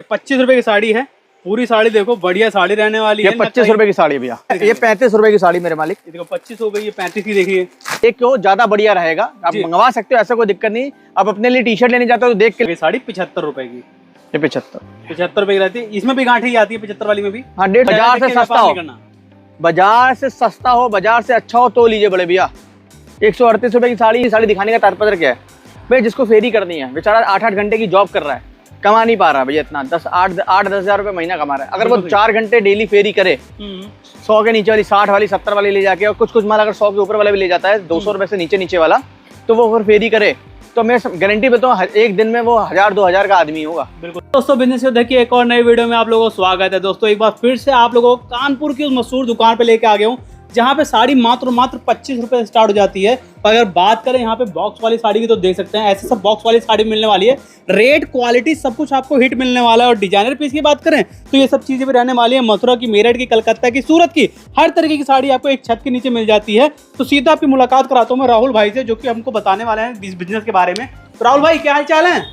25 रुपए की साड़ी है। पूरी साड़ी देखो, बढ़िया साड़ी रहने वाली है। 25 रुपए की साड़ी भैया, ये 35 रुपए की साड़ी मेरे मालिक। देखो 25 हो गई, ये 35 की देखिए। एक क्यों ज्यादा बढ़िया रहेगा, आप मंगवा सकते हो, ऐसा कोई दिक्कत नहीं। आप अपने लिए टी शर्ट लेने जाते हो तो देख के। साड़ी 75 रुपए की, ये 75 रुपए की रहती है। इसमें भी गांठी आती है 75 वाली में भी। हाँ, बाजार से सस्ता हो, बाजार से सस्ता हो, बाजार से अच्छा हो तो लीजिए बड़े भैया। 138 रुपए की साड़ी। साड़ी दिखाने का तात्पर्य क्या है भाई, जिसको फेरी करनी है, बेचारा 8-8 घंटे की जॉब कर रहा है, कमा नहीं पा रहा भैया इतना, 8-10 हजार रुपए महीना कमा रहा है। अगर वो 4 घंटे डेली फेरी करे, 100 के नीचे वाली, 60 वाली, 70 वाली ले जाके, और कुछ माल अगर 100 के ऊपर वाला भी ले जाता है, 200 रुपए से नीचे वाला, तो वो अगर फेरी करे तो मैं गारंटी देता हूँ एक दिन में वो 1000-2000 का आदमी होगा। बिल्कुल दोस्तों, बिजनेस देखिए एक और नई वीडियो में आप लोगों को स्वागत है। दोस्तों एक बार फिर से आप लोगों को कानपुर की उस मशहूर दुकान पे लेके आ गया हूँ, जहाँ पे साड़ी मात्र 25 रुपए से स्टार्ट हो जाती है। अगर बात करें यहाँ पे बॉक्स वाली साड़ी की तो देख सकते हैं, ऐसे सब बॉक्स वाली साड़ी मिलने वाली है। रेट, क्वालिटी सब कुछ आपको हिट मिलने वाला है। और डिजाइनर पीस की बात करें तो ये सब चीजें भी रहने वाली है। मथुरा की, मेरठ की, कलकत्ता की, सूरत की, हर तरीके की साड़ी आपको एक छत के नीचे मिल जाती है। तो सीधा आपकी मुलाकात कराता हूँ मैं राहुल भाई से, जो कि हमको बताने वाले हैं इस बिजनेस के बारे में। तो राहुल भाई, क्या हाल चाल है?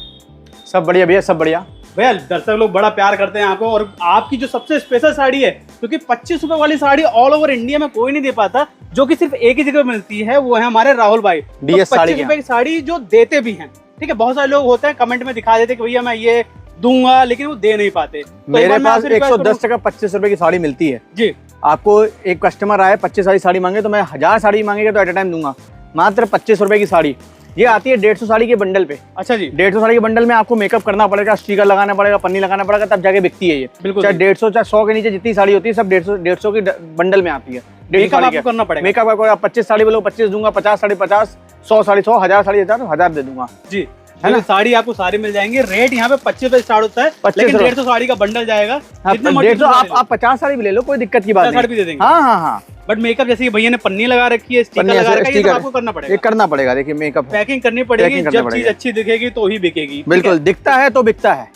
सब बढ़िया भैया, सब बढ़िया भैया। दर्शक लोग बड़ा प्यार करते हैं आपको, और आपकी जो सबसे स्पेशल साड़ी है, क्योंकि 25 रुपए वाली साड़ी ऑल ओवर इंडिया में कोई नहीं दे पाता, जो कि सिर्फ एक ही जगह मिलती है, वो है हमारे राहुल भाई। तो 25 रुपए की साड़ी जो देते भी हैं, ठीक है। बहुत सारे लोग होते हैं कमेंट में दिखा देते कि भैया मैं ये दूंगा, लेकिन वो दे नहीं पाते। तो मेरे पास 110 टका 25 रुपए की साड़ी मिलती है जी। आपको एक कस्टमर आए 25 वाली साड़ी मांगे तो मैं 1000 साड़ी मांगेगा तो एट ए टाइम दूंगा। मात्र 25 रुपए की साड़ी ये आती है 150 साड़ी के बंडल पे। अच्छा जी। 150 साड़ी के बंडल में आपको मेकअप करना पड़ेगा, स्टिकर लगाना पड़ेगा, पन्नी लगाना पड़ेगा, तब जाके बिकती है ये। बिल्कुल। चाहे 150 चाहे 100 के नीचे जितनी साड़ी होती है सब 150 की बंडल में आती है। मेकअप आपको करना पड़ेगा। मेकअप आपको 25 साड़ी बोलो 25 दूंगा, 50 साड़ी 50, 100 साड़ी 100, 1000 साड़ी 1000 दे दूंगा जी, है ना। साड़ी आपको सारी मिल जाएंगी। रेट यहाँ पे 25 रुपए स्टार्ट होता है, लेकिन 150 साड़ी का बंडल जाएगा। 150 आप 50 साड़ी भी ले लो, कोई दिक्कत की बात नहीं, भी दे देंगे। हाँ। बट मेकअप जैसे भैया ने पन्नी लगा रखी है, स्टिकर लगा रखा है, ये आपको करना पड़ेगा। ये करना पड़ेगा। देखिए मेकअप पैकिंग करनी पड़ेगी, जब चीज अच्छी दिखेगी तो ही बिकेगी। बिल्कुल, दिखता है तो बिकता है।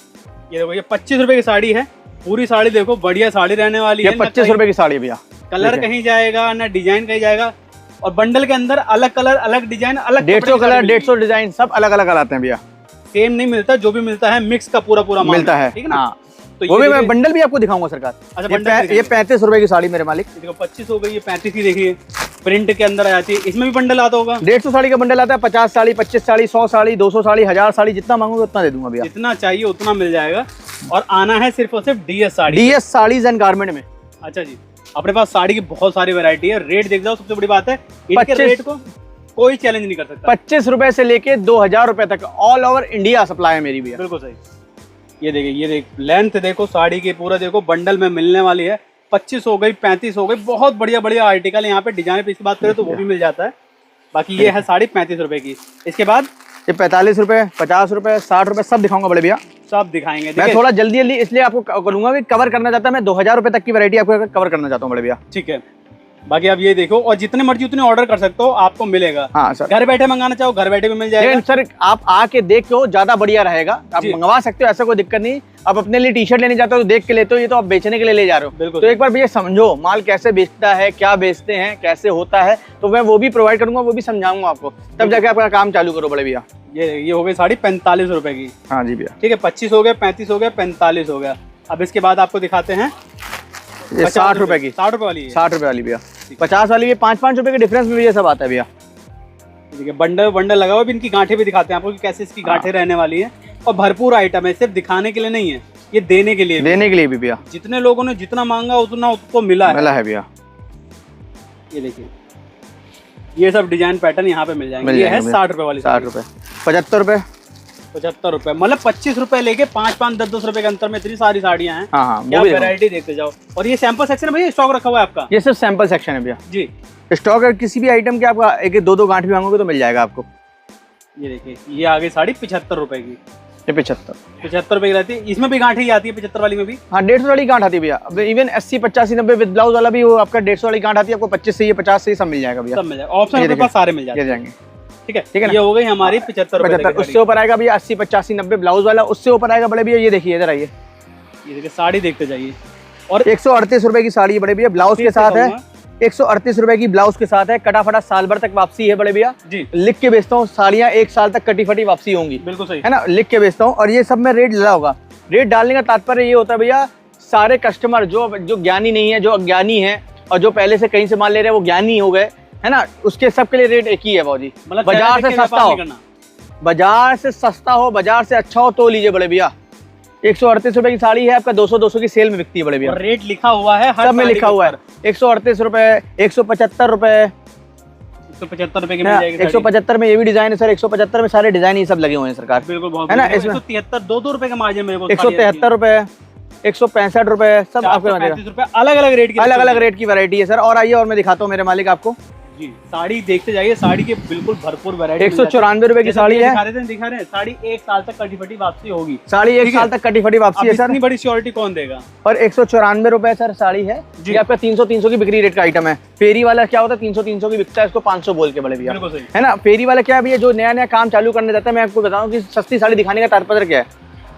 ये देखो, ये 25 रुपए की साड़ी है। पूरी साड़ी देखो, बढ़िया साड़ी रहने वाली है। 25 रुपए की साड़ी भैया, कलर कहीं जाएगा ना, डिजाइन कहीं जाएगा। और बंडल के अंदर अलग कलर, अलग डिजाइन, अलग 150 कलर, 150 डिजाइन, सब अलग अलग आते हैं भैया। सेम नहीं मिलता, जो भी मिलता है मिक्स का पूरा मिलता है, ठीक है ना। तो वो भी मैं बंडल भी आपको दिखाऊंगा सरकार। अच्छा, ये 35 रुपए की साड़ी मेरे मालिक। देखो 25 हो गई, ये 35 की देखिए। प्रिंट के अंदर आ जाती है, इसमें भी बंडल आता होगा। 150 साड़ी का बंडल आता है, 50 साड़ी, 25 साड़ी, 100 साड़ी, 200 साड़ी, 1000 साड़ी, जितना मांगोगे उतना दे दूंगा भैया। जितना चाहिए उतना मिल जाएगा। और आना है सिर्फ और सिर्फ DS sari, DS saris and garment में। अच्छा जी, अपने पास साड़ी की बहुत सारी वैरायटी है। रेट देख जाओ, सबसे बड़ी बात है इनके रेट को कोई चैलेंज नहीं कर सकता। 25 रुपए से लेके 2000 रुपए तक ऑल ओवर इंडिया सप्लाई है मेरी भैया। बिल्कुल सही। ये देखिए, ये देख लेंथ देखो साड़ी की, पूरा देखो बंडल में मिलने वाली है। 25 हो गई, 35 हो गई, बहुत बढ़िया आर्टिकल है। यहाँ पे डिजाइन पीस की बात करें तो वो भी मिल जाता है। बाकी ये है साड़ी 35 रुपए की। इसके बाद ये 45 रुपए, 50 रुपए, 60 रुपए, सब दिखाऊंगा बड़े भैया, सब दिखाएंगे। मैं थोड़ा जल्दी इसलिए आपको करूंगा कि कवर करना चाहता मैं 2000 रुपए तक की वैरायटी आपको कवर करना चाहता हूँ बड़े भैया। ठीक है। बाकी आप ये देखो, और जितने मर्जी उतने ऑर्डर कर सकते हो, आपको मिलेगा। हाँ सर, घर बैठे मंगाना चाहो घर बैठे भी मिल जाएगा। सर आप आके देख के ज्यादा बढ़िया रहेगा, आप मंगवा सकते हो, ऐसा कोई दिक्कत नहीं। आप अपने लिए टी शर्ट लेने जाते हो तो देख के लेते हो, ये तो आप बेचने के लिए ले जा रहे हो। बिल्कुल। तो एक बार भैया समझो माल कैसे बेचता है, क्या बेचते हैं, कैसे होता है, तो मैं वो भी प्रोवाइड करूंगा, वो भी समझाऊंगा आपको, तब जाके आपका काम चालू करो बड़े भैया। ये हो गई साड़ी 45 रुपए की। हाँ जी भैया, ठीक है। 25 हो गया, 35 हो गया, 45 हो गया। अब इसके बाद आपको दिखाते हैं ये 60 रुपए की। 60 रुपए वाली, 60 रुपए वाली भैया। 50 वाली ये 5-5 रुपए के डिफरेंस में भी ये सब आता है भैया। ठीक है। बंडल लगा हुआ, इनकी गांठें भी दिखाते हैं आपको कि कैसे इसकी गांठें रहने वाली है। और भरपूर आइटम है, सिर्फ दिखाने के लिए नहीं है, ये देने के लिए भी भैया। जितने लोगों ने जितना मांगा उतना उसको मिला है भैया। ये देखिए, ये सब डिजाइन पैटर्न यहाँ पे मिल जाएंगे। ये है 60 रुपए वाली। 60 रुपए, 75 रुपए, 75 रुपए, मतलब 25 रुपए लेके 5-5, 10-10 रुपए के अंतर में इतनी सारी साड़ियाँ हैं। हाँ, क्या वैरायटी देखते जाओ। और ये सैंपल सेक्शन है भैया, स्टॉक रखा हुआ है आपका? ये सिर्फ सैंपल सेक्शन है भैया जी। स्टॉक है, किसी भी आइटम के आपका 1-2 गांठ भी मांगोगे तो मिल जाएगा आपको। ये देखिए, ये आ गई साड़ी 75 रुपए की। ये 75 रुपए की रहती है। इसमें भी गांठ ही आती है 75 वाली में भी। हाँ, 150 वाली गांठ आती है भैया। अब इवन 80, 85, 90 विद ब्लाउज वाला भी वो आपका 150 वाली गांठ आती है। आपको 25 से 50 से सब मिल जाएगा भैया, सब मिल जाएगा। ऑप्शन आपके पास सारे मिल जाएंगे। ठीक है। ये हो गई हमारी 75 रुपए। उससे ऊपर आएगा भैया 80, 85, 90 ब्लाउज वाला, उससे ऊपर आएगा बड़े भैया। ये देखिए, इधर आइए, ये देखिए साड़ी देखते जाइए। और 138 रुपए की साड़ी है बड़े भैया, ब्लाउज के साथ है। 138 रुपए की ब्लाउज के साथ है, कटा-फटा साल भर तक वापसी है बड़े भैया जी। लिख के बेचता हूँ, साड़ियाँ 1 साल तक कटी फटी वापसी होंगी। बिल्कुल सही है ना, लिख के बेचता हूँ। और ये सब में रेट लगा होगा, रेट डालने का तात्पर्य ये होता है भैया, सारे कस्टमर जो ज्ञानी नहीं है, जो अज्ञानी है और जो पहले से कहीं से माल ले रहे हैं वो ज्ञानी हो गए, है ना, उसके सबके लिए रेट एक ही है भाजी। मतलब बाजार से सस्ता हो, बाजार से सस्ता हो, बाजार से अच्छा हो तो लीजिए बड़े भैया। 138 रुपए की साड़ी है, आपका 200 की सेल में बिकती है बड़े भैया। रेट लिखा हुआ है, हर सब में लिखा हुआ है। 138 रुपए, 175 रुपए, 175 रुपए की मिल जाएगी। 175 में ये भी डिजाइन है सर, 175 में सारे डिजाइन ये सब लगे हुए हैं सरकार, बिल्कुल, है ना। इसमें 173 2 रुपए का मार्जिन मेरे को, 173 रुपए, 165 रुपए, सब आपको अलग अलग रेट की, अलग अलग रेट की वैरायटी है सर। और आइए और मैं दिखाता हूँ मेरे मालिक आपको जी, साड़ी देखते जाइए, साड़ी के बिल्कुल भरपूर वैरायटी। 194 रुपए की साड़ी है, दिखा रहे हैं। साड़ी 1 साल तक कटी फटी वापसी होगी, साड़ी 1 साल तक कटी फटी वापसी है सर। इतनी बड़ी श्योरिटी कौन देगा? और 194 रुपए सर साड़ी है जी। आपका 300 की बिक्री रेट का आइटम है। फेरी वाला क्या होता है, 300 की बिकता है, इसको 500 बोल के बड़े भैया, है ना। फेरी वाला क्या है भैया, जो नया नया काम चालू करने जाता है, मैं आपको बताऊं कि सस्ती साड़ी दिखाने का तात्पर्य क्या है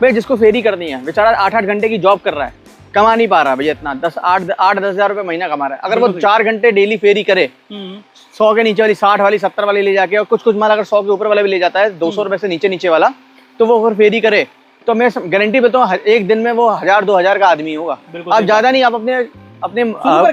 भैया, जिसको फेरी करनी है, बेचारा 8-8 घंटे की जॉब कर रहा है, कमा नहीं पा रहा भैया इतना, 8-10 हजार रुपए महीना कमा रहा है। अगर वो 4 घंटे डेली फेरी करे, 100 के नीचे वाली, 60 वाली, 70 वाली ले जाके, और कुछ माल अगर 100 के ऊपर वाला भी ले जाता है, 200 रुपए से नीचे वाला, तो वो अगर फेरी करे तो मैं गारंटी देता हूँ एक दिन में वो 1000-2000 का आदमी होगा। आप ज्यादा नहीं, आप अपने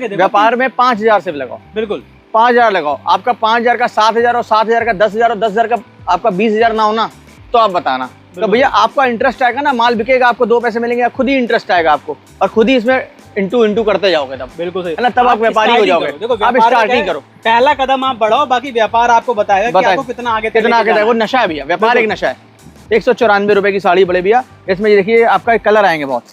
व्यापार में 5000 से लगाओ, बिल्कुल 5000 लगाओ। आपका 5000 का 7000 और 7000 का 10,000 और 10,000 का आपका 20,000 ना होना तो आप बताना। तो भैया आपका इंटरेस्ट आएगा ना, माल बिकेगा, आपको 2 पैसे मिलेंगे, खुद ही इंटरेस्ट आएगा आपको, और खुद ही इसमें इंटू करते जाओगे तब, बिल्कुल सही है ना, तब आप व्यापारी हो जाओगे। आप स्टार्टिंग करो, पहला कदम आप बढ़ाओ, बाकी व्यापार आपको बताएगा कि आपको कितना आगे जाए। वो नशा है भैया, व्यापार एक नशा है। 194 रुपए की साड़ी बड़े भैया, इसमें देखिए आपका कलर आएंगे बहुत,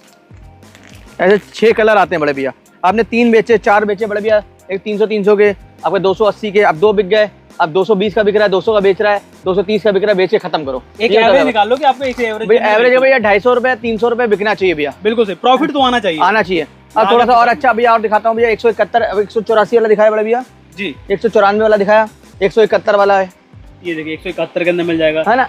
ऐसे 6 कलर आते हैं बड़े भैया। आपने 3 बेचे, 4 बेचे बड़े भैया, एक 300 के, आपके 280 के, अब 2 बिक गए, अब 220 का बिक रहा है, 200 का बेच रहा है, 230 का बिक रहा है, बेचे खत्म करो। एक एवरेज निकाल लो कि आपको एवरेज है भैया 250 रुपए, 300 रुपए बिकना चाहिए भैया, बिल्कुल सही, प्रॉफिट तो आना चाहिए। अब थोड़ा सा और अच्छा भैया और दिखाता हूँ भैया, 171, 184 वाला दिखाया बड़े भैया जी, 194 वाला दिखाया, 171 वाला है, ये देखिए 171 के अंदर मिल जाएगा, है ना।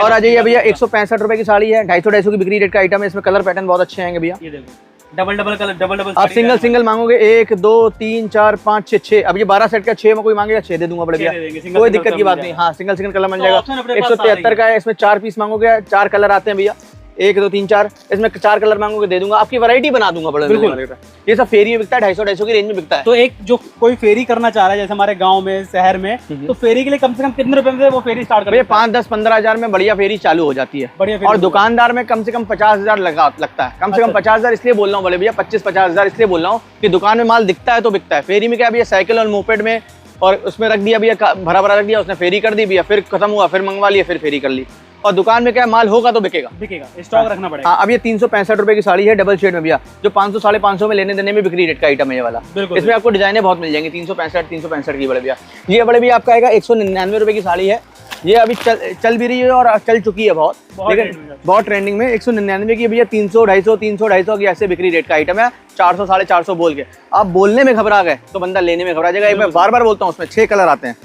और आ जाइए भैया 165 रुपए की साड़ी है, 250 की बिक्री रेट का आइटम है, इसमें कलर पैटर्न बहुत अच्छे आएंगे भैया। ये देखो डबल कलर, डबल आप सिंगल मांगोगे 1 2 3 4 5 6 6, अब ये 12 सेट का 6 में कोई मांगेगा 6 दे दूंगा बड़े भैया, कोई दिक्कत की बात नहीं। हाँ सिंगल कलर मिल जाएगा। 173 का है, इसमें 4 पीस मांगोगे, 4 कलर आते हैं भैया, 1 2 3 4, इसमें 4 कलर मांगोगे दे दूंगा, आपकी वैरायटी बना दूंगा बड़े भैया। ये सब फेरी में बिकता है, 250 की रेंज में बिकता है। तो एक जो कोई फेरी करना चाह रहा है, जैसे हमारे गांव में, शहर में, तो फेरी के लिए कम से कम कितने रुपए में वो फेरी स्टार्ट करते हैं? 5 10 15 हजार में बढ़िया फेरी चालू हो जाती है, और दुकानदार में कम से कम 50,000 लगता है। कम से कम 50,000 इसलिए बोल रहा हूँ बड़े भैया, 25-50 हजार इसलिए बोल रहा हूँ कि दुकान में माल दिखता है तो बिकता है। फेरी में क्या भैया, साइकिल और मोपेड में, और उसमें रख दिया भैया, भरा रख दिया, उसने फेरी कर दी भैया, फिर खत्म हुआ, फिर मंगवा लिया, फिर फेरी कर ली। और दुकान में क्या माल होगा तो बिकेगा, स्टॉक रखना पड़ेगा। हाँ, अब ये 365 रुपए की साड़ी है, डबल शेड में भैया, जो 500-550 में लेने देने में बिक्री रेट का आइटम है ये वाला। इसमें आपको डिजाइने बहुत मिल जाएंगी, 365 की बड़े भैया। ये बड़े भैया आपका आएगा 199 रुपए की साड़ी है, ये अभी चल भी रही है और चल चुकी है बहुत, लेकिन बहुत ट्रेंडिंग में। 199 की भैया 300 250 की ऐसे बिक्री रेट का आइटम है, 400 450 बोल के। आप बोलने में घबरा गए तो बंदा लेने में घबरा जाएगा। मैं बार बोलता हूँ, उसमें 6 कलर आते हैं,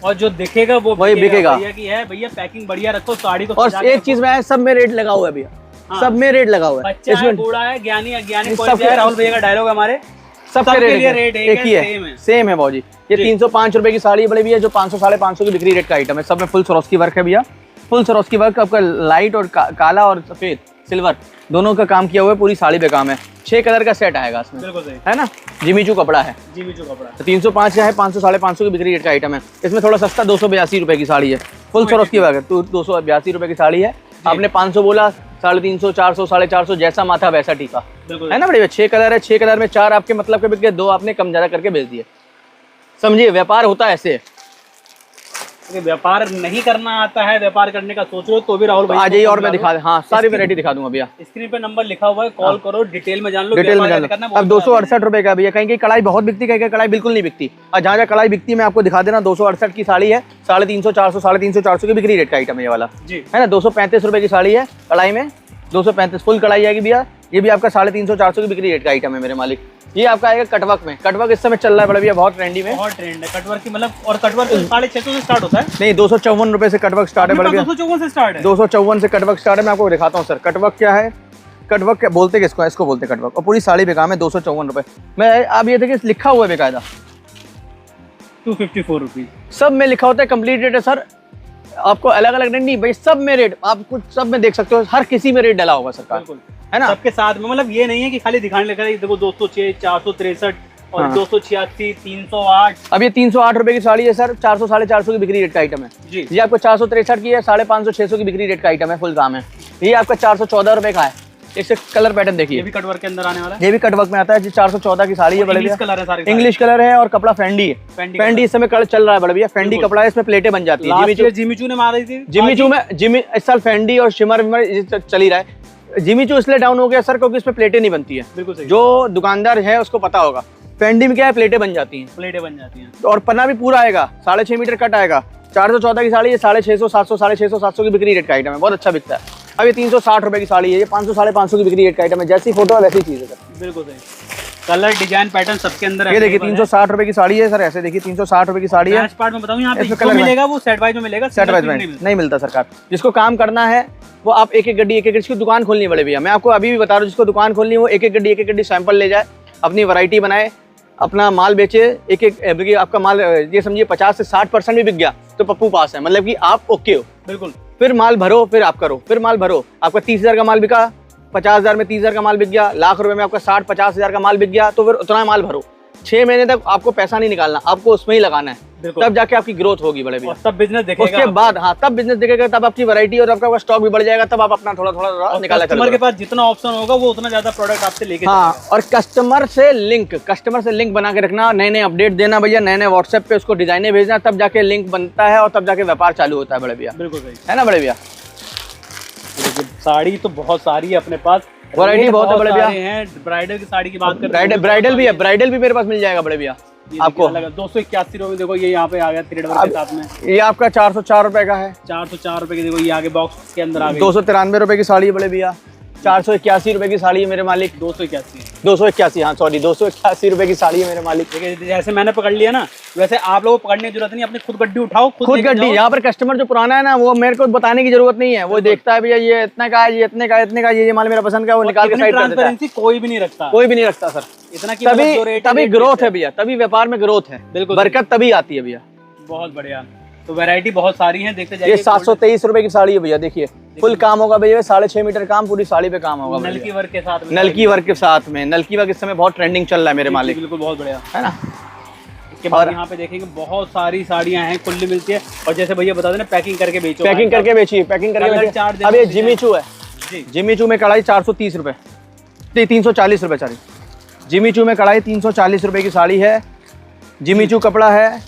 और जो दिखेगा वो वही बिकेगा। भैया की है भैया, पैकिंग बढ़िया रखो साड़ी को। और एक चीज में सब में रेट लगा हुआ है भैया, सब में रेट लगा हुआ है। बच्चा है, बूढ़ा है, ज्ञानी अज्ञानी, राहुल भैया का डायलॉग हमारे सबके रेट एक ही है, सेम है भाजी। ये 305 रुपए की साड़ी बड़ी भैया, जो 500-550 की बिक्री रेट का आइटम है। सब में फुल सरोस्की वर्क है भैया, फुल सरोस्की वर्क, आपका लाइट और काला और सफेद सिल्वर दोनों का काम किया हुआ है, पूरी साड़ी पे काम है। 6 कलर का सेट आएगा इसमें, है ना, जिमीचू कपड़ा है, तो 305 का है, 500-550 की बिक्री रेट का आइटम है। इसमें थोड़ा सस्ता 282 रुपए की साड़ी है, फुल सरोस्की वर्क है, तो 282 रुपए की साड़ी है। आपने 500 बोला, 350, 400, 450, जैसा माथा वैसा टीका, है ना बड़े। 6 कलर है, 6 कलर में 4 आपके मतलब के बिक गए, 2 आपने कम ज्यादा करके बेच दिए। समझिए व्यापार होता है ऐसे। व्यापार नहीं करना आता है, व्यापार करने का सोच रहे हो तो भी राहुल भाई आ जाइए और मैं दिखा, हाँ सारी वैरायटी दिखा दूंगा भैया। स्क्रीन पे नंबर लिखा हुआ है, कॉल करो, डिटेल में जान लो, डिटेल में जान लो। अब 268 रुपए का भैया, कहीं कढ़ाई बहुत बिकती, कहीं कढ़ाई बिल्कुल नहीं बिकती, और जहाँ जहाँ कढ़ाई बिकती है मैं आपको दिखा देना। 268 की साड़ी है, 350, 400, 350, 400 की बिक्री रेट का आइटम है ये वाला, है ना। 235 रुपए की साड़ी है, कढ़ाई में 235 फुल कढ़ाई आएगी भैया। ये भी आपका 350, 400 की बिक्री रेट का आइटम है मेरे मालिक। ये आपका आएगा कटवर्क में, कटवर्क इस समय चल रहा है बड़ा भैया, बहुत ट्रेंडी में, बहुत ट्रेंड है कटवर्क की, मतलब। और कटवर्क 650 से स्टार्ट होता है, नहीं 254 रुपए से कटवर्क स्टार्ट है बड़ा भैया, 254 से स्टार्ट है, 254 से कटवर्क स्टार्ट है। मैं आपको दिखाता हूँ सर कटवर्क क्या है। कटवर्क क्या बोलते हैं, इसको बोलते हैं कटवर्क, और पूरी साड़ी पे काम है। 254 रुपए मैं, आप ये देखिए लिखा हुआ है बेकायदा 254 रुपीज, सब में लिखा होता है, कंप्लीट रेट है सर। आपको अलग अलग रेट नहीं भाई, सब में रेट आप कुछ सब में देख सकते हो, हर किसी में रेट डाला होगा सरकार, बिल्कुल है ना। सबके साथ में, मतलब ये नहीं है कि खाली दिखाने लगा देखो 206, 463 और हाँ। 286, 308। अब ये 308 रुपए की साड़ी है सर, 400 450 की बिक्री रेट का आइटम है जी। ये आपको 463 की है, 550 600 की बिक्री रेट का आइटम है, फुल काम है। ये आपका 414 रुपए का है। इससे कलर पैटर्न देखिए, ये भी कटवर्क के अंदर आने वाला है, ये भी कटवर्क में आता है जी। 414 की साड़ी है बड़े भैया, कलर है सारे, इंग्लिश कलर है और कपड़ा फेंडी है। फेंडी इस समय कलर चल रहा है बड़े भैया, फेंडी कपड़ा है, इसमें प्लेटें बन जाती है। जिमीचू ने मारी थी, जिमी इस साल फेंडी और शिमर चल ही रहा है। जिमीचू इसलिए डाउन हो गया सर क्योंकि इसमें प्लेटें नहीं बनती है। बिल्कुल सही। जो दुकानदार है उसको पता होगा, फेंडी में क्या है, प्लेटें बन जाती हैं, प्लेटें बन जाती हैं और पन्ना भी पूरा आएगा, 6.5 मीटर कट आएगा। 414 की साड़ी है, 650 700 650 700 की बिक्री रेट का आइटम है, बहुत अच्छा बिकता है। अब ये 360 रुपए की साड़ी है, ये 500 550 की बिक्री रेट का आइटम है। जैसी फोटो है वैसी चीज है सर। बिल्कुल सही, कलर डिजाइन पैटर्न सबके अंदर ये देखिए 360 रुपए की साड़ी है सर, ऐसे देखिए 360 रुपए की साड़ी है। पार्ट में बताऊं यहाँ पे इसमें जो मिलेगा वो सेट वाइज में मिलेगा, सेट वाइज में नहीं मिलता सरकार। जिसको काम करना है वो आप एक एक गड्डी जिसकी दुकान खोलनी है बड़े भैया, मैं आपको अभी भी बता रहा हूँ, जिसको दुकान खोलनी है वो एक एक गड्डी सैंपल ले जाए, अपनी वैरायटी बनाए, अपना माल बेचे। एक आपका माल ये समझिए 50 से 60% भी बिक गया तो पप्पू पास है, मतलब कि आप ओके हो। बिल्कुल। फिर माल भरो, फिर आप करो, फिर माल भरो। आपका 30,000 का माल बिका, 50,000 में 30,000 का माल बिक गया, लाख रुपए में आपका 60-50 हज़ार का माल बिक गया, तो फिर उतना माल भरो। 6 महीने तक आपको पैसा नहीं निकालना, आपको उसमें ही लगाना है, तब जाके आपकी ग्रोथ होगी बड़े भैया। तब बिजनेस देखेगा उसके बाद, हाँ तब बिजनेस देखेगा, तब आपकी वैरायटी और आपका स्टॉक भी बढ़ जाएगा, तब आप अपना थोड़ा थोड़ा निकाला करेंगे। कस्टमर के पास जितना ऑप्शन होगा वो उतना ज्यादा प्रोडक्ट आपसे लेके हाँ, और कस्टमर से लिंक बना के रखना, नए नए अपडेट देना भैया, नए नए व्हाट्सएप पे उसको डिजाइने भेजना, तब जाके लिंक बनता है और तब जाके व्यापार चालू होता है बड़े भैया। बिल्कुल सही है ना बड़े भैया। साड़ी तो बहुत सारी है अपने पास, वैरायटी बहुत है बड़े भैया। ब्राइडल की साड़ी की बात करें, ब्राइडल भी है, ब्राइडल भी मेरे पास मिल जाएगा बड़े भैया आपको। 281 रुपए, देखो ये यहाँ पे आ गया थ्रेड वर्क के साथ में, ये आपका 404 रुपए का है। 404 रुपए की, देखो ये आगे बॉक्स के अंदर आ गई। 293 रुपए की साड़ी है बड़े भैया। 481 रुपए की साड़ी है मेरे मालिक। 281, हाँ सॉरी, 281 रुपए की साड़ी है मेरे मालिक। जैसे मैंने पकड़ लिया ना, वैसे आप लोगों को पकड़ने की जरूरत नहीं, अपनी खुद गड्डी उठाओ, खुद गड्डी। यहाँ पर कस्टमर जो पुराना है ना, वो मेरे को बताने की जरूरत नहीं है, वो देखता है भैया ये इतने का है, ये इतने का, इतने का, ये माल मेरा पसंद का, वो निकाल के साइड कर देता है। कोई भी नहीं रखता, कोई भी नहीं रखता सर। इतना तभी ग्रोथ है भैया, तभी व्यापार में ग्रोथ है, बरकत तभी आती है भैया। बहुत बढ़िया, तो वैरायटी बहुत सारी है, देखते जाइए। ये 723 रुपए की साड़ी है भैया, देखिए फुल काम होगा भैया, 6.5 मीटर काम पूरी साड़ी पे काम होगा, नलकी वर्क के साथ में। नलकी वर्क के साथ में, नलकी वर्क इस समय बहुत ट्रेंडिंग चल रहा है मेरे मालिक। बिल्कुल, बहुत बढ़िया है ना। इसके बाद यहाँ पे देखेंगे बहुत सारी साड़ियाँ हैं, खुली मिलती है, और जैसे भैया बता देना पैकिंग करके बेचो, पैकिंग करके बेचिए, पैकिंग करके बेचिए। अब ये जिमीचू है, जिमीचू में कढ़ाई 430 रुपए, 340 रुपए साड़ी। जिमीचू में कढ़ाई 340 रुपए की साड़ी है, जिमीचू कपड़ा है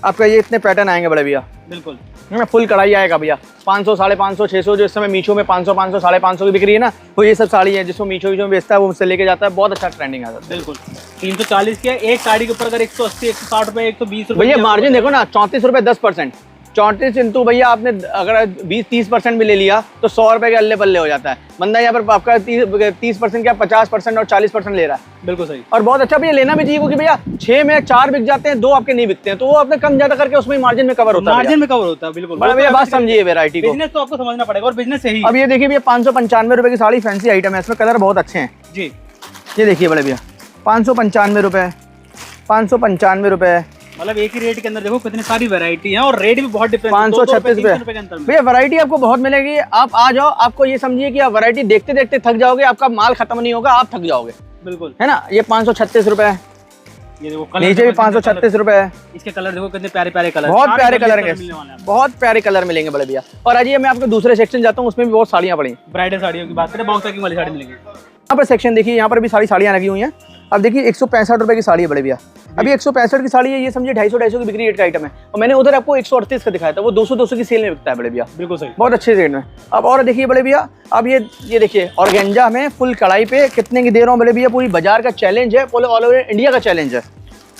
आपका। ये इतने पैटर्न आएंगे बड़े भैया, बिल्कुल फुल कढ़ाई आएगा भैया। 500 550 600 जो इस समय मीशो में 500 500 550 की बिक्री है ना, वो ये सब साड़ी है जिसको मीशो में बेचता है, वो मुझसे लेके जाता है, बहुत अच्छा ट्रेंडिंग आता है। बिल्कुल 340 की एक साड़ी के ऊपर अगर 180 160 रुपए 120 रुपए भैया मार्जिन देखो ना, 34 रुपए 10%, 34 इंटू भैया आपने अगर 20-30% भी ले लिया तो 100 रुपए के अल्ले पल्ले हो जाता है। बंदा यहाँ पर आपका 30% क्या 50% और 40% ले रहा है। बिल्कुल सही, और बहुत अच्छा भैया लेना भी चाहिए, क्योंकि भैया 6 में 4 बिक जाते हैं, 2 आपके नहीं बिकते हैं, तो वो आपने कम ज्यादा करके उसमें मार्जिन में कवर होता है, मार्जिन में कवर होता है। बिल्कुल भैया बात समझिए वैरायटी को, बिजनेस तो आपको समझना पड़ेगा, और बिजनेस सही। अब ये देखिए भैया 595 रुपए की साड़ी, फैंसी आइटम है, इसमें कलर बहुत अच्छे हैं जी। ये देखिए बड़े भैया 595 रुपए, 595 रुपए, मतलब एक ही रेट के अंदर देखो कितनी सारी वैरायटी है, और रेट भी बहुत डिफरेंट। 536 रुपए भैया, वैरायटी आपको बहुत मिलेगी। आप आ जाओ, आपको ये समझिए कि आप वैरायटी देखते देखते थक जाओगे, आपका माल खत्म नहीं होगा, आप थक जाओगे। बिल्कुल, है ना। ये 536 रुपए है, ये देखो नीचे भी 536 रुपए है। इसके कलर देखो कितने प्यारे प्यारे कलर, बहुत प्यारे कलर है, बहुत प्यारे कलर मिलेंगे बड़े भैया। और आज ये मैं आपको दूसरे सेक्शन जाता हूँ, उसमें भी बहुत साड़ियाँ पड़ी। ब्राइडल साड़ियों की बात करें, बॉक्स पैकिंग वाली साड़ी मिलेगी। यहाँ पर सेक्शन देखिए, यहाँ पर भी सारी साड़ियाँ लगी हुई हैं। अब देखिए 165 रुपए की साड़ी है बड़े भैया, अभी 165 की साड़ी है, ये समझिए 250 की बिक्री रेट का आइटम है, और मैंने उधर आपको 138 का दिखाया था, वो 200 की सेल में बिकता है बड़े भैया। बिल्कुल सही, बहुत अच्छे रेट में। अब और देखिए बड़े भैया, अब ये देखिए ऑर्गेंजा में फुल कढ़ाई पे कितने की दे रहा हूँ बड़े भैया, पूरी बाजार का चैलेंज है, पूरे ऑल ओवर इंडिया का चैलेंज है,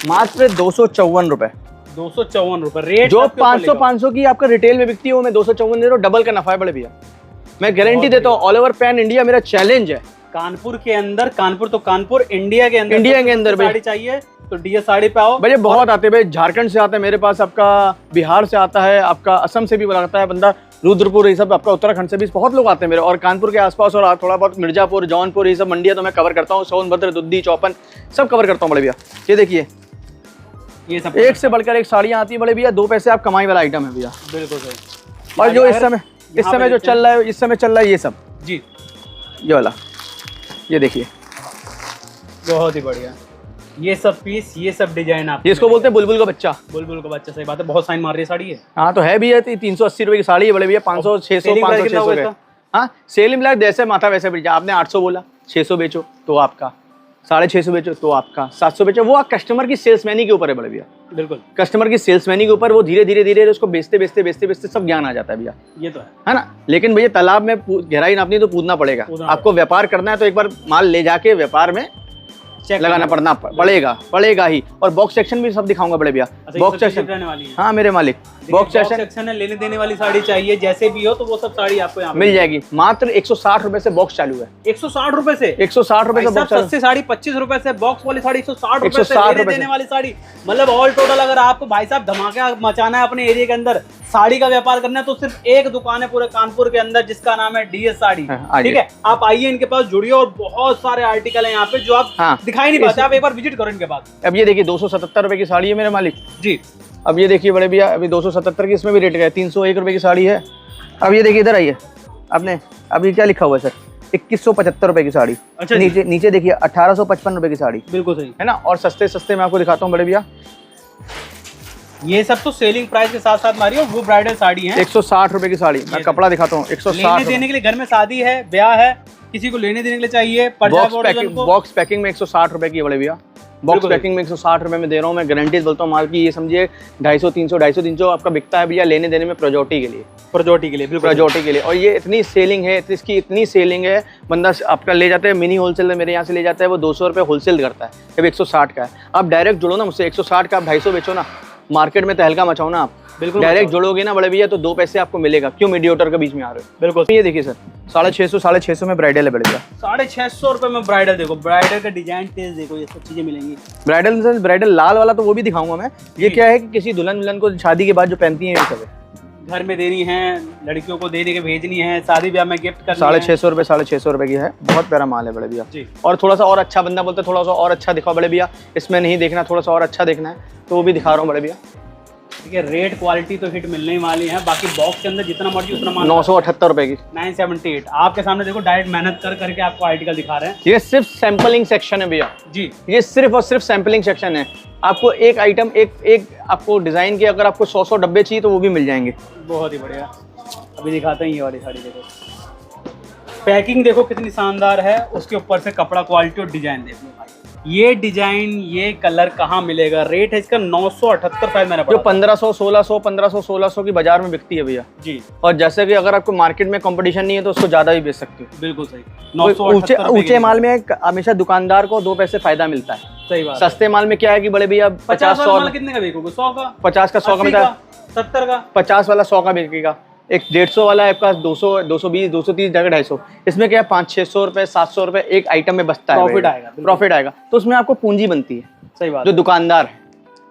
मात्र 254 रुपए। 254 रुपए रेट, जो 500 की आपका रिटेल में बिकती है, वो मैं 254 दे रहा हूँ, डबल का नफा है बड़े भैया। मैं गारंटी देता हूँ, ऑल ओवर पैन इंडिया मेरा चैलेंज है। कानपुर के अंदर, कानपुर तो कानपुर, इंडिया के अंदर, इंडिया के अंदर साड़ी चाहिए तो डीएस साड़ी पे आओ भैया। बहुत आते हैं भाई, झारखंड से आता है मेरे पास, आपका बिहार से आता है, आपका असम से भी आता है बंदा, रुद्रपुर, ये सब आपका उत्तराखंड से भी बहुत लोग आते हैं मेरे, और कानपुर के आसपास, और थोड़ा बहुत मिर्जापुर, जौनपुर, ये सब मंडियाँ तो मैं कवर करता हूँ, सोनभद्र, दुद्दी, चौपन सब कवर करता हूँ बड़े भैया। ये देखिए, ये सब एक से बढ़कर एक साड़ियाँ आती है बड़े भैया, 2 पैसे आप कमाई वाला आइटम है भैया। बिल्कुल सही। और जो इस समय जो चल रहा है, इस समय चल रहा है ये सब जी, ये वाला, ये देखिए बहुत ही बढ़िया। ये सब पीस, ये सब डिजाइन आप, इसको बोलते हैं बुलबुल का बच्चा। बुलबुल का बच्चा, सही बात है। बहुत साइन मार रही है साड़ी है। हाँ तो है भी है, 380 रुपए की साड़ी है बड़े भैया, 500 600 500 600 रुपए। हाँ सेल मिला, जैसे माथा वैसे बेचा। आपने 800 बोला, 600 बेचो तो आपका, 650 बेचो तो आपका, 700 बेचो, वो कस्टमर की सेल्समैनी के ऊपर है बड़े भैया। बिल्कुल, कस्टमर की सेल्समैनी के ऊपर वो धीरे धीरे उसको बेचते सब ज्ञान आ जाता है भैया। ये तो है ना। लेकिन भैया तालाब में गहराई नापनी तो कूदना पड़ेगा। आपको व्यापार करना है तो एक बार माल ले जाके व्यापार में लगाना पड़ेगा ही। और बॉक्स सेक्शन भी सब दिखाऊंगा बड़े भैया। बॉक्स सेक्शन, हाँ मेरे मालिक, बॉक्स सेक्शन है। लेने देने वाली साड़ी चाहिए जैसे भी हो तो वो सब साड़ी आपको यहाँ मिल जाएगी। मात्र 160 रुपए से बॉक्स चालू है। 160 रुपए से, 160 रुपए से बॉक्स। सस्ती साड़ी 25 रुपए से, बॉक्स वाली साड़ी 160 रुपए से, लेने देने वाली साड़ी। मतलब ऑल टोटल अगर आपको भाई साहब धमाका मचाना है अपने एरिया के अंदर, साड़ी का व्यापार करना है, तो सिर्फ एक दुकान है पूरे कानपुर के अंदर जिसका नाम है डीएस साड़ी। ठीक है, आप आइए इनके पास, जुड़िए, और बहुत सारे आर्टिकल है यहाँ पे जो आप दिखाई नहीं पाते। आप एक बार विजिट करो इनके पास। अब ये देखिए 277 रुपए की साड़ी है मेरे मालिक जी। अब ये देखिए बड़े भैया, अभी 277 की, इसमें भी रेट गया, 301 रुपए की साड़ी है। अब ये देखिए, इधर आइए आपने, अभी क्या लिखा हुआ है सर, 2175 रुपए की साड़ी। अच्छा, नीचे देखिए 1855 रुपए की साड़ी। बिल्कुल सही है ना। और सस्ते मैं आपको दिखाता हूँ बड़े भैया, ये सब तो सेलिंग प्राइस के साथ साथ मारी है। वो ब्राइडल साड़ी है 160 रुपए की साड़ी। मैं कपड़ा दिखाता हूँ, 160 लेने देने के लिए, घर में शादी है, ब्याह है, किसी को लेने देने के लिए चाहिए। बॉक्स पैकिंग में 160 रुपए की है बड़े भैया। बॉक्स पैकिंग में 160 रुपए में दे रहा हूँ मैं, गारंटी बोलता हूँ माल की। ये समझिए 250 आपका बिकता है भैया लेने देने में, प्रोजोटी के लिए, प्रोजोटी के लिए। और ये इतनी सेलिंग है, इसकी इतनी सेलिंग है, बंदा आपका ले जाता है मिनी होलसेल, मेरे यहाँ से ले जाता है, वो 200 रुपये होलसेल करता है, जब 160 का है। आप डायरेक्ट जुड़ो ना मुझसे, 160 का आप 250 बेचो ना, मार्केट में तहलका मचाओ ना आप। बिल्कुल डायरेक्ट जुड़ोगे ना बड़े भैया तो 2 पैसे आपको मिलेगा। क्यों मीडिएटर के बीच में आ रहे हो। बिल्कुल। ये देखिए सर, 650 में ब्राइडल है बड़े भैया। 650 रुपए में ब्राइडल। देखो ब्राइडल का डिजाइन टेस्ट देखो, ये सब चीजें मिलेंगी। ब्राइडल लाल वाला तो वो भी दिखाऊंगा मैं। ये क्या है कि किसी दुल्हन को शादी के बाद जो पहनती है, ये सब है, घर में देनी है, लड़कियों को दे के भेजनी है, शादी ब्याह में गिफ्ट करनी है। 650 रुपए की है। बहुत प्यारा माल है बड़े भैया। और थोड़ा सा और अच्छा, बंदा बोलते थोड़ा सा और अच्छा दिखाओ बड़े भैया, इसमें नहीं देखना, थोड़ा सा और अच्छा देखना है तो वो भी दिखा रहा हूँ बड़े भैया। ठीक है, रेट क्वालिटी तो हिट मिलने ही वाली है। बाकी बॉक्स के अंदर जितना मर्जी उतना माल। 978 रुपए की, 978। आपके सामने देखो, डायरेक्ट मेहनत करके आपको आर्टिकल दिखा रहे हैं। ये सिर्फ सैंपलिंग सेक्शन है भैया जी। ये सिर्फ और सिर्फ सैंपलिंग सेक्शन है। आपको एक आइटम, एक आपको डिजाइन के अगर आपको 100 डब्बे चाहिए तो वो भी मिल जाएंगे। बहुत ही बढ़िया। अभी दिखाते हैं ये वाली साड़ी। देखो पैकिंग देखो कितनी शानदार है, उसके ऊपर से कपड़ा क्वालिटी और डिजाइन देखो। ये डिजाइन, ये कलर कहाँ मिलेगा। रेट है इसका 978 मैंने पढ़ा, जो 1500 1600 की बाजार में बिकती है भैया जी। और जैसे कि अगर आपको मार्केट में कंपटीशन नहीं है तो उसको ज्यादा भी बेच सकते हो। बिल्कुल सही। ऊंचे माल में हमेशा दुकानदार को 2 पैसे फायदा मिलता है। सही बात। सस्ते माल में क्या है कि बड़े भैया 50-100 कितने का बेचोगे? 100 का, 50 का, 100 का मिलता है, 70 का, 50 वाला 100 का बिकेगा। एक 150 वाला है आपका 200 220 230 जगह 250। इसमें क्या है 500-600 रुपए 700 रुपए एक आइटम में बचता है, प्रॉफिट आएगा। तो उसमें आपको पूंजी बनती है। सही बात। जो दुकानदार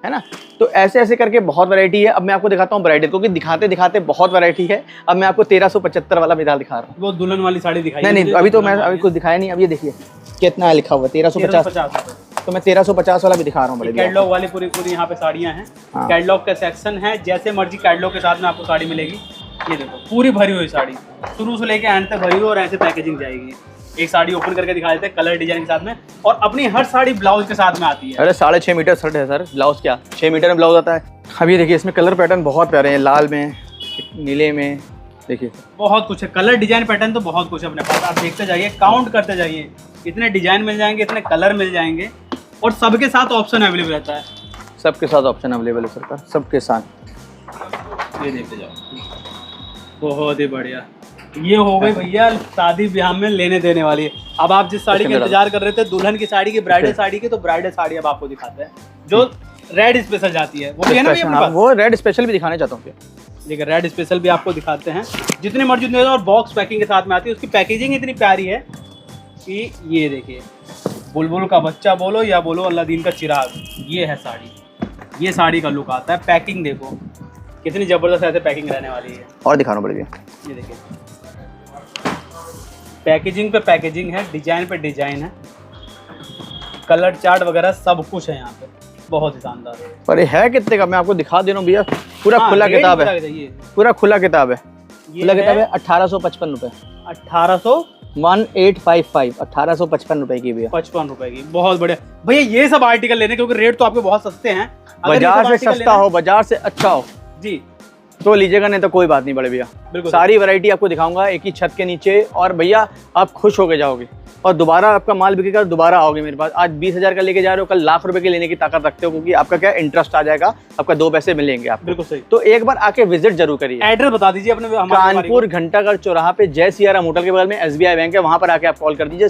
है ना। तो ऐसे करके बहुत वैरायटी है। अब मैं आपको दिखाता हूँ ब्राइडल, क्योंकि दिखाते बहुत वैरायटी है। अब मैं आपको 1375 वाला मिसाल दिखा रहा हूँ। वो दुल्हन वाली साड़ी दिखाई नहीं, अभी तो मैं अभी कुछ दिखाया नहीं। अब ये देखिए कितना लिखा हुआ है, 1350। तो मैं 1350 वाला भी दिखा रहा हूँ। कैटलॉग वाली पूरी यहाँ पे साड़ियाँ हैं। कैटलॉग का सेक्शन है, जैसे मर्जी कैटलॉग के साथ में आपको साड़ी मिलेगी। ये देखो पूरी भरी हुई साड़ी, शुरू से लेके एंड तक भरी हुई, और ऐसे पैकेजिंग जाएगी। एक साड़ी ओपन करके दिखा देते हैं कलर डिजाइन के साथ में, और अपनी हर साड़ी ब्लाउज के साथ में आती है। अरे 6.5 मीटर शर्ट है सर, ब्लाउज क्या 6 मीटर में ब्लाउज आता है। अब ये देखिए इसमें कलर पैटर्न बहुत प्यारे हैं, लाल में, नीले में, देखिए बहुत कुछ है। कलर डिजाइन पैटर्न तो बहुत कुछ है अपने पास। आप देखते जाइए, काउंट करते जाइए, इतने डिजाइन मिल जाएंगे, इतने कलर मिल जाएंगे, और सबके साथ ऑप्शन अवेलेबल रहता है। सबके साथ ऑप्शन अवेलेबल है सरकार, सबके साथ। ये देखते जाओ, बहुत ही बढ़िया। ये हो गई भैया शादी ब्याह में लेने देने वाली है। अब आप जिस साड़ी का इंतजार कर रहे थे, दुल्हन की साड़ी की, ब्राइडल साड़ी की, तो ब्राइडल साड़ी अब आपको दिखाते हैं जो रेड स्पेशल जाती है। वो भी है ना भैया अपने पास? वो रेड स्पेशल भी दिखाने चाहता हूँ। देखिए रेड स्पेशल भी आपको दिखाते हैं, जितने मर्जी उतने, और बॉक्स पैकिंग के साथ में आती है। उसकी पैकेजिंग इतनी प्यारी है कि ये देखिए, बुलबुल का बच्चा बोलो या बोलो अल्लादीन का चिराग, ये है साड़ी। ये साड़ी का लुक आता है। पैकिंग देखो कितनी जबरदस्त ऐसे पैकिंग रहने वाली है। और दिखाना पड़ेगा। ये देखिए पैकेजिंग पे पैकेजिंग है, डिजाइन पे डिजाइन है, कलर चार्ट वगैरह सब कुछ है यहाँ पे। बहुत ही शानदार। और ये है कितने का मैं आपको दिखा दे रहा हूँ भैया, पूरा खुला किताब है, पूरा खुला किताब है, खुला किताब है। 1855 रुपए, 1855 रुपए की भैया, 55 रुपए की। बहुत बढ़िया भैया, ये सब आर्टिकल लेने क्योंकि रेट तो आपके बहुत सस्ते हैं। बाजार से सस्ता हो, बाजार से अच्छा हो जी तो लीजिएगा, नहीं तो कोई बात नहीं बड़े भैया। सारी वैरायटी आपको दिखाऊंगा एक ही छत के नीचे, और भैया आप खुश होके जाओगे और दोबारा आपका माल बिकेगा, दोबारा आओगे मेरे पास। आज 20,000 का लेके जा रहे हो, कल लाख रुपए के लेने की ताकत रखते हो, क्योंकि आपका क्या इंटरेस्ट आ जाएगा, आपका 2 पैसे मिलेंगे आपको। बिल्कुल सही। तो एक बार आके विजिट जरूर करिए। एड्रेस बता दीजिए अपने। कानपुर घंटाघर चौराहा पे जय सियाराम होटल के बगल में SBI बैंक है, वहां पर आके आप कॉल कर दीजिए,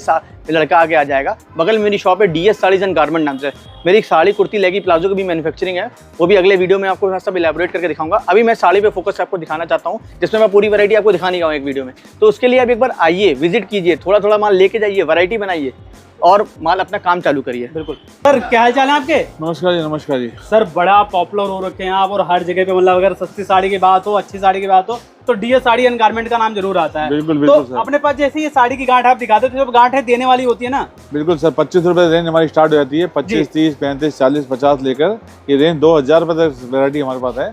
लड़का आगे आ जाएगा। बगल में मेरी शॉप है DS साड़ीज एंड गारमेंट नाम से। मेरी एक साड़ी, कुर्ती, लेगी, प्लाजो की भी मैन्युफैक्चरिंग है, वो भी अगले वीडियो में आपको सब इलैबोरेट करके दिखाऊंगा। अभी मैं साड़ी पे फोकस आपको दिखाना चाहता हूँ, जिसमें मैं पूरी वैरायटी आपको दिखा नहीं रहा हूँ एक वीडियो में। तो उसके लिए आप एक बार आइए, विजिट कीजिए, थोड़ा थोड़ा माल लेके जाइए, वैरायटी बनाइए और माल अपना काम चालू करिए। बिल्कुल सर, क्या हाल चाल है आपके? नमस्कार जी, नमस्कार जी। सर बड़ा पॉपुलर हो रखे हैं आप, और हर जगह पे मतलब अगर सस्ती साड़ी की बात हो, अच्छी साड़ी की बात हो, तो DS साड़ी एंड गारमेंट का नाम जरूर आता है। बिल्कुल बिल्कुल तो सर। अपने पास जैसे ये साड़ी की गांठ आप दिखाते हो, तो जब गांठ है देने वाली होती है ना? बिल्कुल सर, 25 रुपए रेंज हमारी स्टार्ट हो जाती है। 25, 30, 35, 40, 50 लेकर ये रेंज 2000 रुपए तक वैरायटी हमारे पास है।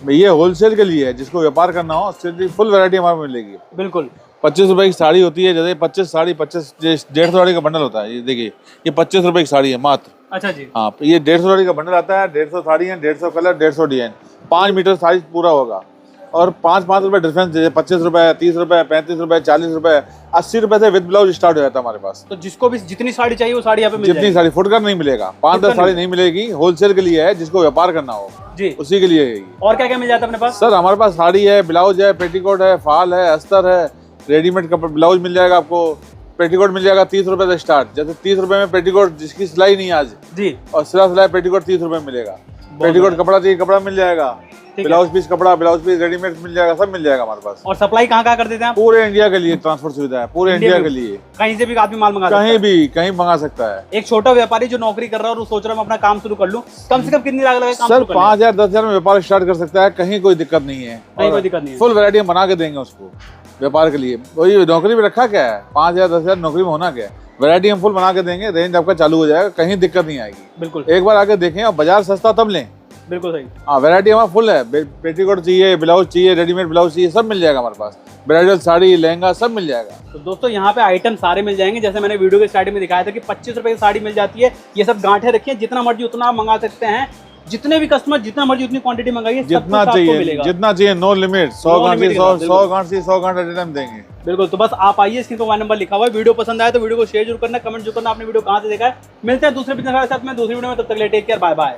ये होलसेल के लिए है, जिसको व्यापार करना हो फुल वैरायटी हमारे में मिलेगी। बिल्कुल 25 रुपए की साड़ी होती है, जैसे 25 साड़ी 150 साड़ी का बंडल होता है। ये देखिए, ये 25 रुपए की साड़ी है मात्र। अच्छा जी। हाँ, ये 150 साड़ी का बंडल आता है। 150 साड़ी है, 150 कलर, 150 डिजाइन, 5 मीटर साइज पूरा होगा। और 5 रुपए डिफरेंस, जैसे 25 रुपए, 30 रुपए, 35 रुपए, 40 रुपए, 80 रुपए से विद ब्लाउज स्टार्ट हो जाता है हमारे पास। तो जिसको भी जितनी साड़ी चाहिए वो साड़ी यहाँ पे मिल जितनी जाएगी। साड़ी फुटकर नहीं मिलेगा, 5-10 साड़ी नहीं मिलेगी। होलसेल के लिए है, जिसको व्यापार करना हो जी, उसी के लिए है। और क्या क्या मिल जाता है अपने पास? सर हमारे पास साड़ी है, ब्लाउज है, पेटीकोट है, फाल है, अस्तर है, रेडीमेड कपड़ा ब्लाउज मिल जाएगा आपको। पेटीकोट मिल जाएगा 30 रुपए से स्टार्ट, जैसे 30 रुपए में पेटीकोट जिसकी सिलाई नहीं आज जी, और सिलाई पेटीकोट 30 रुपए में मिलेगा। पेटीकोट कपड़ा चाहिए, कपड़ा मिल जाएगा। ब्लाउज पीस कपड़ा, ब्लाउज पीस रेडीमेड मिल जाएगा, सब मिल जाएगा हमारे पास। और सप्लाई कहाँ कर देते हैं आप? पूरे इंडिया के लिए ट्रांसपोर्ट सुविधा है, पूरे इंडिया के लिए। कहीं से भी आदमी माल मंगा, कहीं मंगा सकता है। एक छोटा व्यापारी जो नौकरी कर रहा है और वो सोच रहा है मैं अपना काम शुरू कर लूं, कम से कम कितनी लागत लगेगी? सर 5,000 10,000 में व्यापार स्टार्ट कर सकता है, कहीं कोई दिक्कत नहीं है। कहीं कोई दिक्कत नहीं है। फुल वैरायटी हम बना के देंगे उसको व्यापार के लिए। वही नौकरी में रखा क्या है, 5,000 10,000 नौकरी में होना क्या है, वैरायटी हम फुल बना के देंगे, रेंज आपका चालू हो जाएगा, कहीं दिक्कत नहीं आएगी। बिल्कुल, एक बार आके देखें, और बाजार सस्ता तब लें। बिल्कुल सही। हाँ, वैरायटी हमारा फुल है। पेटीकोट चाहिए, ब्लाउज चाहिए, रेडीमेड ब्लाउज चाहिए, सब मिल जाएगा हमारे पास। ब्राइडल साड़ी, लहंगा सब मिल जाएगा। तो दोस्तों यहाँ पे आइटम सारे मिल जाएंगे, जैसे मैंने वीडियो के स्टार्टिंग में दिखाया था कि 25 रुपए की साड़ी मिल जाती है। ये सब गांठें रखिए, जितना मर्जी उतना आप मंगा सकते हैं। जितने भी कस्टमर जितना मर्जी उतनी क्वांटिटी मंगाइए, जितना चाहिए, नो लिमिट। 100 गांठ से 100 गांठ एट टाइम देंगे। बिल्कुल, तो बस आप आइए, स्क्रीन पर मोबाइल नंबर लिखा हुआ है। वीडियो पसंद आए तो वीडियो को शेयर जरूर करना, कमेंट जरूर करना, आपने वीडियो कहाँ से देखा है। मिलते हैं दूसरे बिजनेस के साथ में दूसरी वीडियो में, तब तक के लिए टेक केयर, बाय बाय।